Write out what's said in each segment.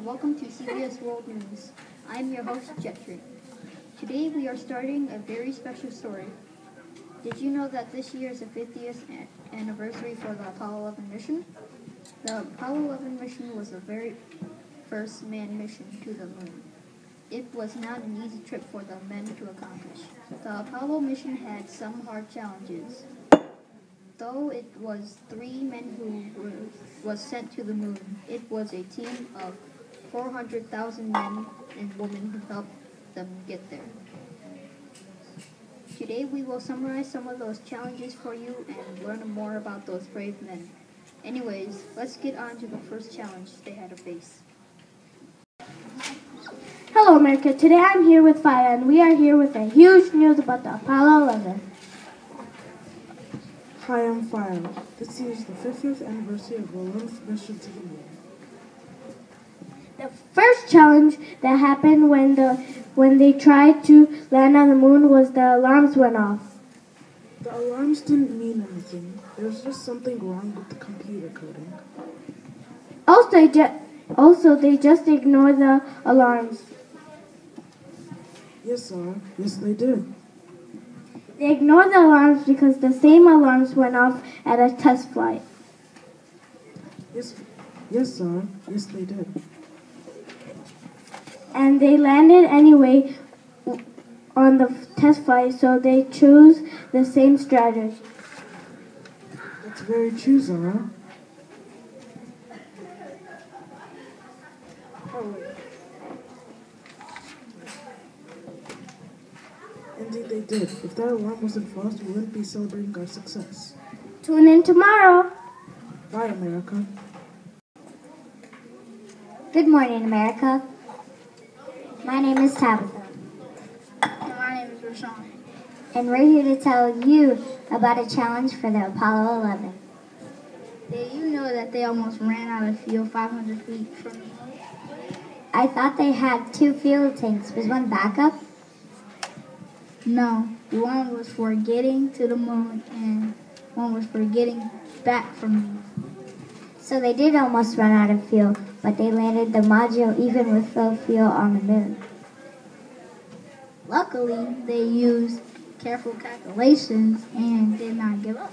welcome to CBS World News. I'm your host, Jeffrey. Today we are starting a very special story. Did you know that this year is the 50th anniversary for the Apollo 11 mission? The Apollo 11 mission was the very first manned mission to the moon. It was not an easy trip for the men to accomplish. The Apollo mission had some hard challenges. Though it was 3 men who was sent to the moon, it was a team of 400,000 men and women who helped them get there. Today we will summarize some of those challenges for you and learn more about those brave men. Anyways, let's get on to the first challenge they had to face. Hello America, today I'm here with Faya and we are here with a huge news about the Apollo 11. Hi, I'm Fire. This year is the 50th anniversary of the 11th mission to the moon. The first challenge that happened when they tried to land on the moon was the alarms went off. The alarms didn't mean anything. There was just something wrong with the computer coding. Also, they just ignored the alarms. Yes, sir. Yes, they did. They ignored the alarms because the same alarms went off at a test flight. Yes, sir. Yes, they did. And they landed anyway on the test flight, so they chose the same strategy. That's very true, Zara. Indeed they did. If that alarm wasn't false, we wouldn't be celebrating our success. Tune in tomorrow. Bye, America. Good morning, America. My name is Tabitha. And my name is Rashawn. And we're here to tell you about a challenge for the Apollo 11. Did you know that they almost ran out of fuel 500 feet from the moon? I thought they had 2 fuel tanks. Was one backup? No, one was for getting to the moon and one was for getting back from the moon. So they did almost run out of fuel, but they landed the module even with low fuel on the moon. Luckily, they used careful calculations and did not give up.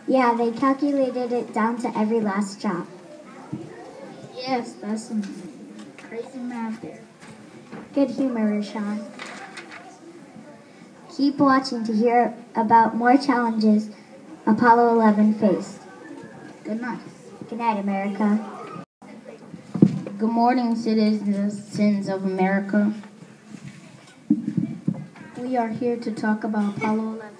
Yeah, they calculated it down to every last drop. Yes, that's some crazy math there. Good humor, Rashawn. Keep watching to hear about more challenges Apollo 11 faced. Good night. Good night, America. Good morning, citizens of America. We are here to talk about Apollo 11.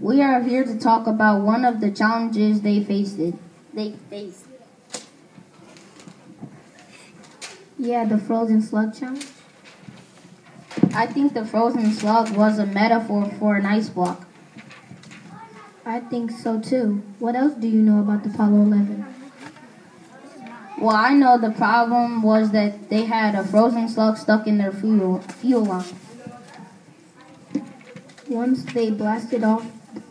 We are here to talk about one of the challenges they faced. Yeah, the frozen slug challenge. I think the frozen slug was a metaphor for an ice block. I think so too. What else do you know about the Apollo 11? Well, I know the problem was that they had a frozen slug stuck in their fuel line. Once they blasted off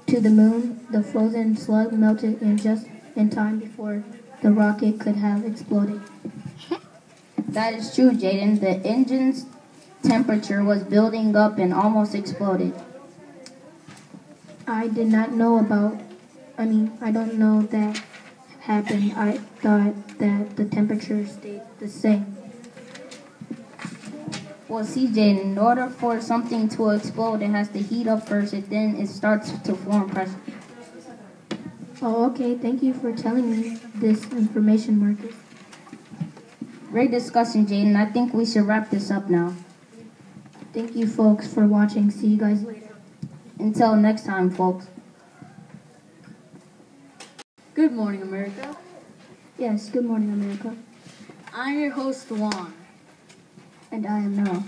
to the moon, the frozen slug melted in time before the rocket could have exploded. That is true, Jaden. The engine's temperature was building up and almost exploded. I don't know that happened. I thought that the temperature stayed the same. Well, see, Jaden, in order for something to explode, it has to heat up first, and then it starts to form pressure. Oh, okay. Thank you for telling me this information, Marcus. Great discussion, Jaden. I think we should wrap this up now. Thank you, folks, for watching. See you guys later. Until next time, folks. Good morning, America. Yes, good morning, America. I'm your host, Juan. And I am Noah.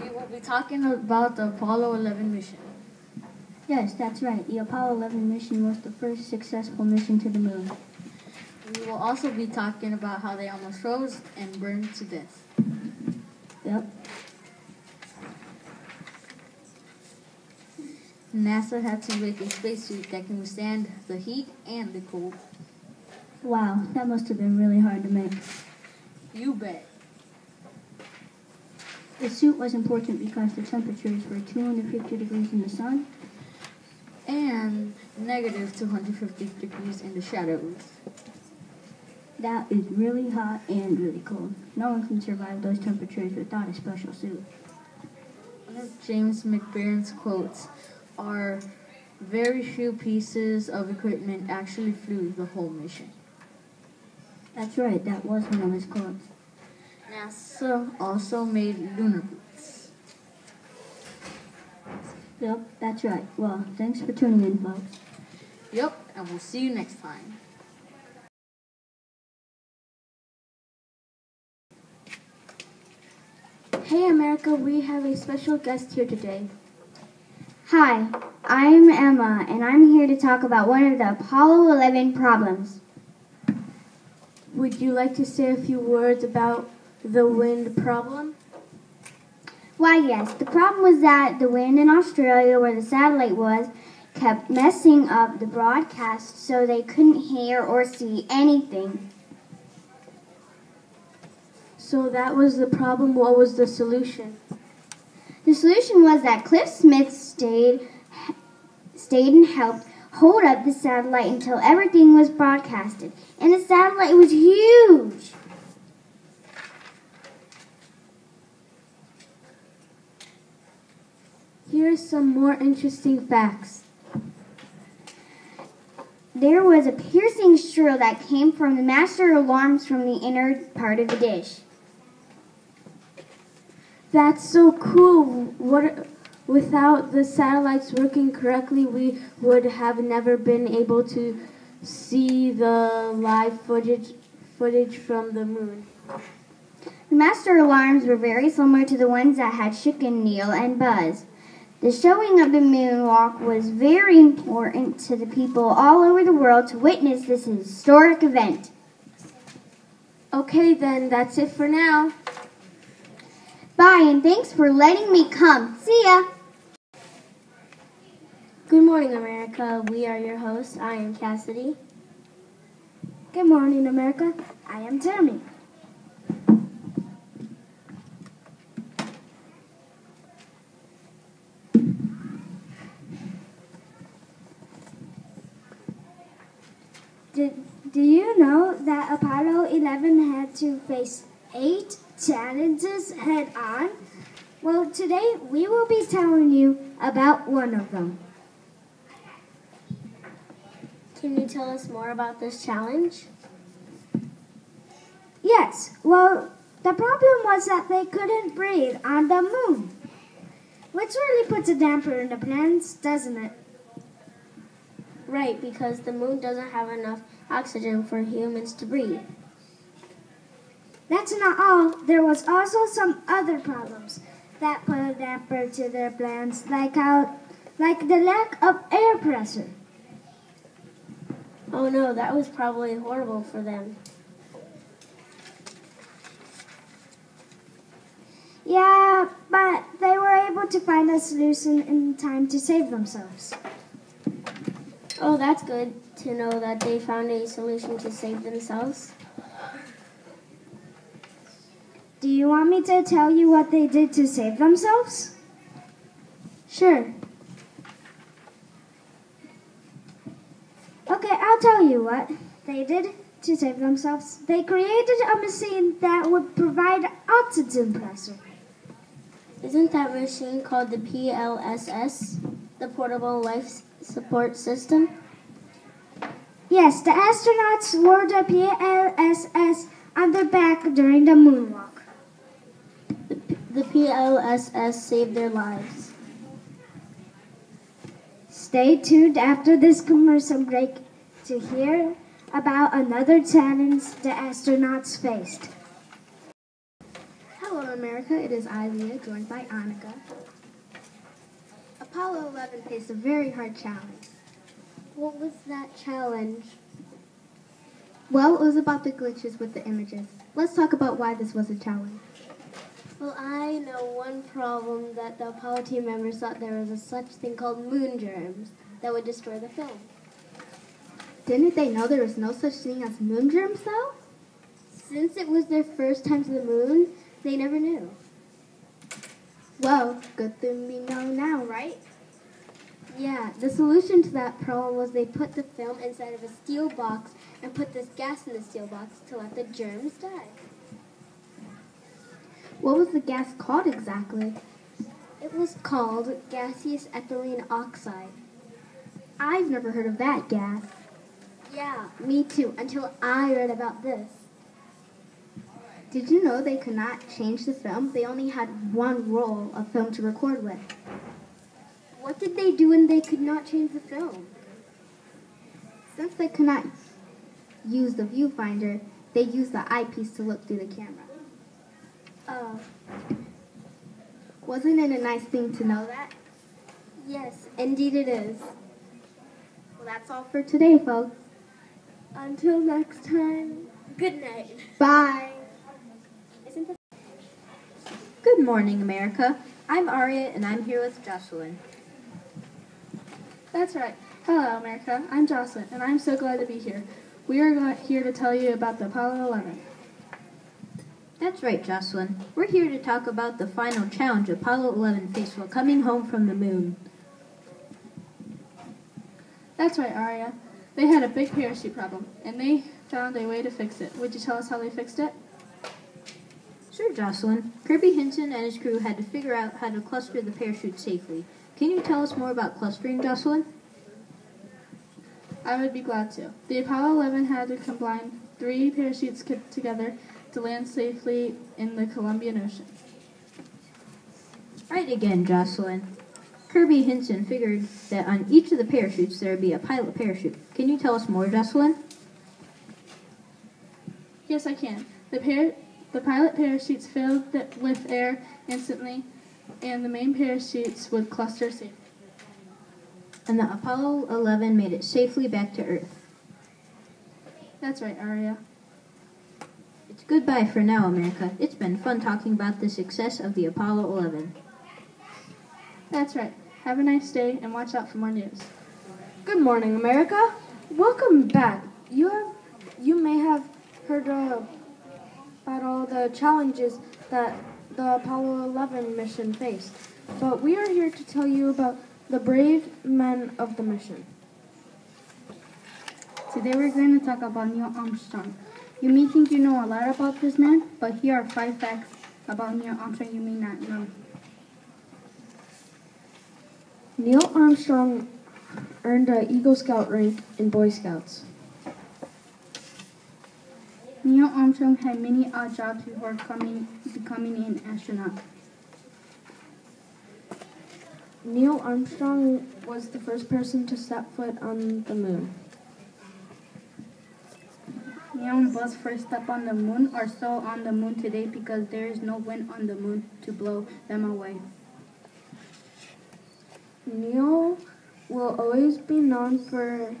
We will be talking about the Apollo 11 mission. Yes, that's right. The Apollo 11 mission was the first successful mission to the moon. We will also be talking about how they almost froze and burned to death. Yep. NASA had to make a spacesuit that can withstand the heat and the cold. Wow, that must have been really hard to make. You bet. The suit was important because the temperatures were 250 degrees in the sun. And negative 250 degrees in the shadows. That is really hot and really cold. No one can survive those temperatures without a special suit. One of James McBain's quotes are, "Very few pieces of equipment actually flew the whole mission." That's right, that was one of his quotes. NASA also made lunar boots. Yep, that's right. Well, thanks for tuning in, folks. Yep, and we'll see you next time. Hey America, we have a special guest here today. Hi, I'm Emma, and I'm here to talk about one of the Apollo 11 problems. Would you like to say a few words about the wind problem? Why, yes, the problem was that the wind in Australia, where the satellite was, kept messing up the broadcast so they couldn't hear or see anything. So that was the problem. What was the solution? The solution was that Cliff Smith stayed and helped hold up the satellite until everything was broadcasted. And the satellite was huge. Here are some more interesting facts. There was a piercing shrill that came from the master alarms from the inner part of the dish. That's so cool. Without the satellites working correctly, we would have never been able to see the live footage from the moon. The master alarms were very similar to the ones that had shaken Neil and Buzz. The showing of the moonwalk was very important to the people all over the world to witness this historic event. Okay, then, that's it for now. Bye, and thanks for letting me come. See ya! Good morning, America. We are your hosts. I am Cassidy. Good morning, America. I am Tammy. Do you know that Apollo 11 had to face 8 challenges head on? Well, today we will be telling you about one of them. Can you tell us more about this challenge? Yes, well, the problem was that they couldn't breathe on the moon, which really puts a damper in the plans, doesn't it? Right, because the moon doesn't have enough oxygen for humans to breathe. That's not all. There was also some other problems that put a damper to their plans, like the lack of air pressure. Oh no, that was probably horrible for them. Yeah, but they were able to find a solution in time to save themselves. Oh, that's good to know that they found a solution to save themselves. Do you want me to tell you what they did to save themselves? Sure. Okay, I'll tell you what they did to save themselves. They created a machine that would provide oxygen pressure. Isn't that machine called the PLSS, the Portable Life Support System? Yes, the astronauts wore the PLSS on their back during the moonwalk. The PLSS saved their lives. Stay tuned after this commercial break to hear about another challenge the astronauts faced. Hello, America. It is I, Leah, joined by Annika. Apollo 11 faced a very hard challenge. What was that challenge? Well, it was about the glitches with the images. Let's talk about why this was a challenge. Well, I know one problem that the Apollo team members thought there was a such thing called moon germs that would destroy the film. Didn't they know there was no such thing as moon germs, though? Since it was their first time to the moon, they never knew. Well, good thing we know now, right? Yeah, the solution to that problem was they put the film inside of a steel box and put this gas in the steel box to let the germs die. What was the gas called exactly? It was called gaseous ethylene oxide. I've never heard of that gas. Yeah, me too, until I read about this. Did you know they could not change the film? They only had one roll of film to record with. What did they do when they could not change the film? Since they could not use the viewfinder, they used the eyepiece to look through the camera. Oh, Wasn't it a nice thing to know that? yes, indeed it is. Well, that's all for today, folks. Until next time, good night. Bye. Good morning, America. I'm Aria, and I'm here with Jocelyn. That's right. Hello, America. I'm Jocelyn, and I'm so glad to be here. We are here to tell you about the Apollo 11. That's right, Jocelyn. We're here to talk about the final challenge Apollo 11 faced while coming home from the moon. That's right, Aria. They had a big parachute problem, and they found a way to fix it. Would you tell us how they fixed it? Sure, Jocelyn. Kirby Hinton and his crew had to figure out how to cluster the parachute safely. Can you tell us more about clustering, Jocelyn? I would be glad to. The Apollo 11 had to combine 3 parachutes together to land safely in the Columbian Ocean. Right again, Jocelyn. Kirby Hinton figured that on each of the parachutes there would be a pilot parachute. Can you tell us more, Jocelyn? Yes, I can. The pilot parachutes filled with air instantly, and the main parachutes would cluster safely. And the Apollo 11 made it safely back to Earth. That's right, Aria. It's goodbye for now, America. It's been fun talking about the success of the Apollo 11. That's right. Have a nice day, and watch out for more news. Good morning, America. Welcome back. You may have heard about all the challenges that the Apollo 11 mission faced, but we are here to tell you about the brave men of the mission. Today we're going to talk about Neil Armstrong. You may think you know a lot about this man, but here are 5 facts about Neil Armstrong you may not know. Neil Armstrong earned an Eagle Scout rank in Boy Scouts. Neil Armstrong had many odd jobs before becoming an astronaut. Neil Armstrong was the first person to step foot on the moon. Neil and Buzz first stepped on the moon are still on the moon today because there is no wind on the moon to blow them away. Neil will always be known for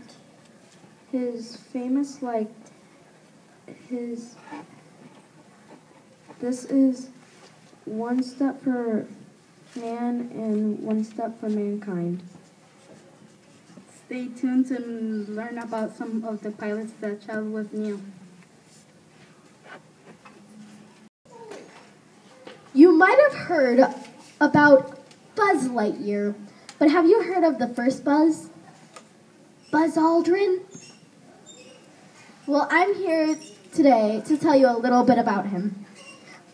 his famous, this is one step for man and one step for mankind. Stay tuned to learn about some of the pilots that traveled with Neil. You might have heard about Buzz Lightyear, but have you heard of the first Buzz? Buzz Aldrin? Well, I'm here today to tell you a little bit about him.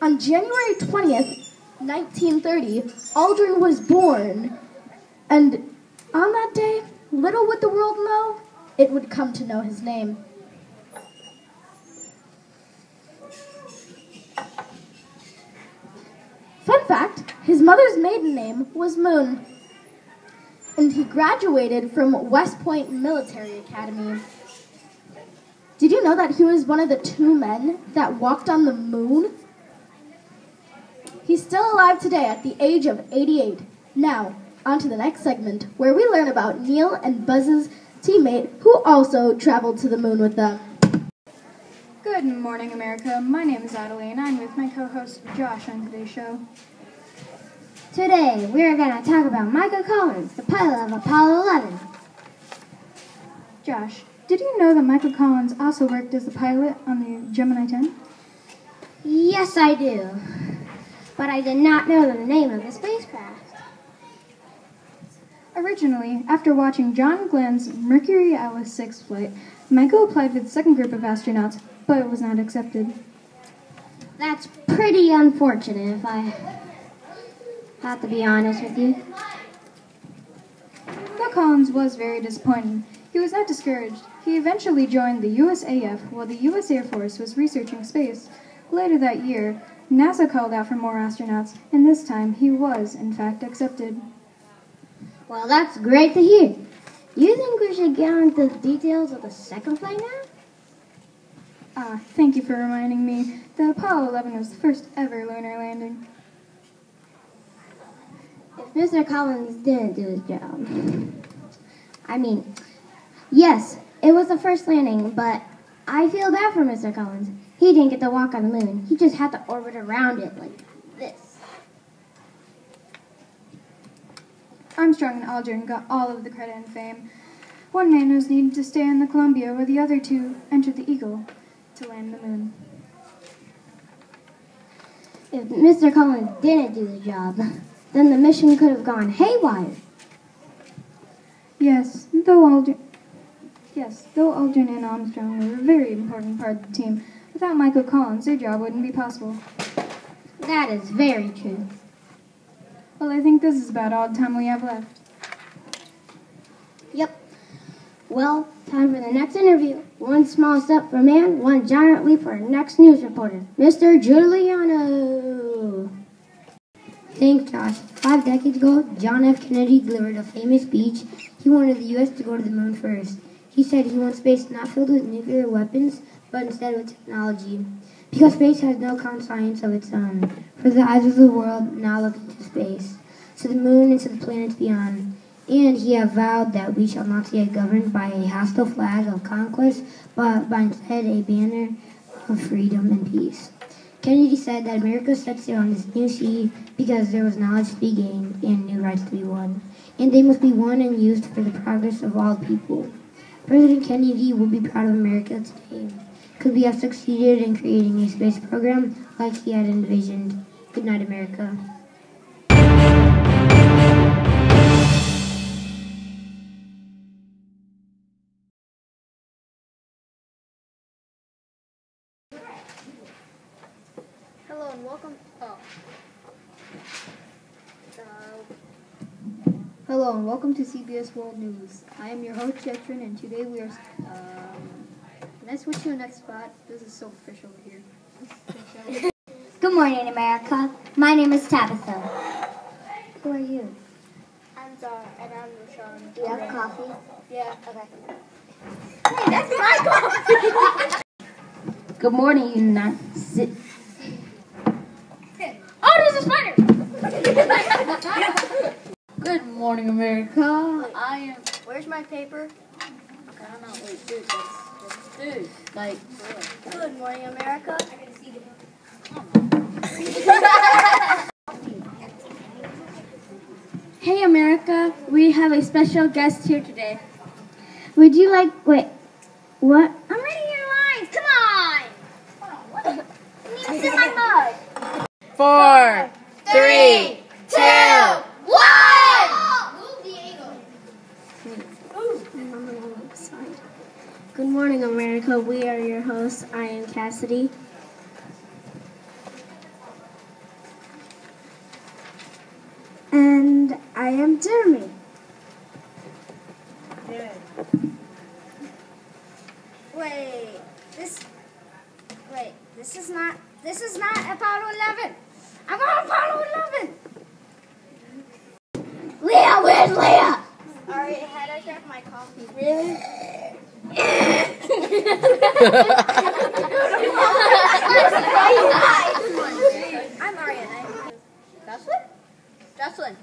On January 20th, 1930, Aldrin was born, and on that day, little would the world know, it would come to know his name. Fun fact, his mother's maiden name was Moon, and he graduated from West Point Military Academy. Did you know that he was one of the 2 men that walked on the moon? He's still alive today at the age of 88. Now, on to the next segment, where we learn about Neil and Buzz's teammate who also traveled to the moon with them. Good morning, America. My name is Adelie, and I'm with my co-host Josh on today's show. Today, we are going to talk about Michael Collins, the pilot of Apollo 11. Josh, Did you know that Michael Collins also worked as the pilot on the Gemini 10? Yes, I do. But I did not know the name of the spacecraft. Originally, after watching John Glenn's Mercury Atlas 6 flight, Michael applied for the second group of astronauts, but it was not accepted. That's pretty unfortunate, if I have to be honest with you. Though Collins was very disappointed, he was not discouraged. He eventually joined the USAF while the U.S. Air Force was researching space. Later that year, NASA called out for more astronauts, and this time he was, in fact, accepted. Well, that's great to hear. You think we should get on to the details of the second flight now? Thank you for reminding me. The Apollo 11 was the first ever lunar landing. If Mr. Collins didn't do his job. I mean, yes, it was the first landing, but I feel bad for Mr. Collins. He didn't get to walk on the moon. He just had to orbit around it like this. Armstrong and Aldrin got all of the credit and fame. One man was needed to stay in the Columbia, where the other two entered the Eagle to land the moon. If Mr. Collins didn't do the job, then the mission could have gone haywire. Yes, though Aldrin and Armstrong were a very important part of the team, without Michael Collins, their job wouldn't be possible. That is very true. Well, I think this is about all the time we have left. Yep. Well, time for the next interview. One small step for man, one giant leap for our next news reporter, Mr. Giuliano. Thanks, Josh. 5 decades ago, John F. Kennedy delivered a famous speech. He wanted the U.S. to go to the moon first. He said he wants space not filled with nuclear weapons, but instead with technology. Because space has no conscience of its own. For the eyes of the world now look into space, to the moon and to the planets beyond. And he have vowed that we shall not be governed by a hostile flag of conquest, but by instead a banner of freedom and peace. Kennedy said that America sets sail on this new sea because there was knowledge to be gained and new rights to be won. And they must be won and used for the progress of all people. President Kennedy will be proud of America today, because we have succeeded in creating a space program like he had envisioned. Good night, America. Hello and welcome. Hello and welcome to CBS World News. I am your host Jetrin, and today we are. Can I switch to the next spot? This is so official here. Good morning, America. My name is Tabitha. Who are you? I'm Zara, and I'm Rashawn. Do you have coffee? Yeah. Okay. Hey, that's my coffee! Good morning, United States. Oh, there's a spider! Good morning, America. I am. Where's my paper? I don't know. Wait, dude, dude. Like, Good morning, America. Hey America, we have a special guest here today. Would you like, wait, what? I'm reading your lines, come on! Hold on, what? I need to sip my mug. 4, 3, 2, 1. Good morning, America. We are your hosts. I am Cassidy. And I am Jeremy. This is not Apollo 11. I'm on Apollo 11. Leah, where's Leah? Alright, I had to grab my coffee. Really? I'm Ariana. Jocelyn?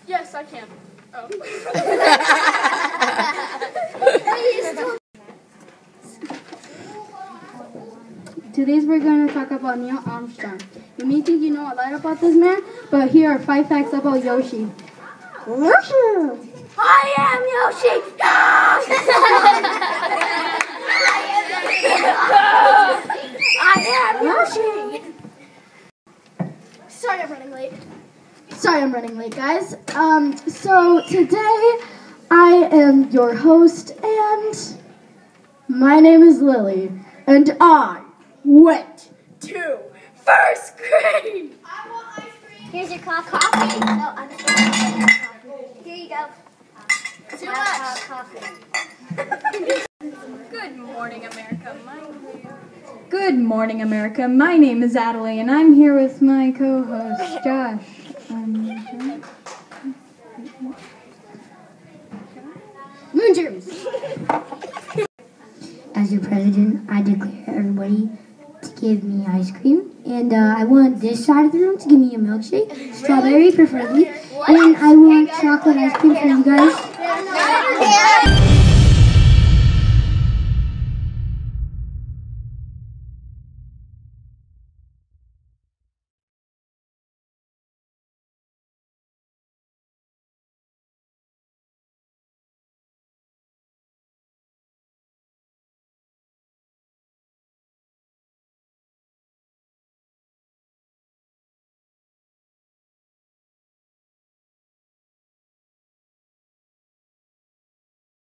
Yes, I can. Oh. Today we're going to talk about Neil Armstrong. You may think you know a lot about this man, but here are 5 facts about Yoshi. I am milkshake! I am milkshake! Sorry I'm running late, guys. So today I am your host, and my name is Lily, and I went to first grade. Here's your coffee. No, I'm sorry. Here you go. Too much. Coffee. Good morning, America. My name is Adelaide, and I'm here with my co-host, Josh. Moongerms. As your president, I declare everybody to give me ice cream. And I want this side of the room to give me a milkshake, strawberry preferably. And I want chocolate ice cream for you guys.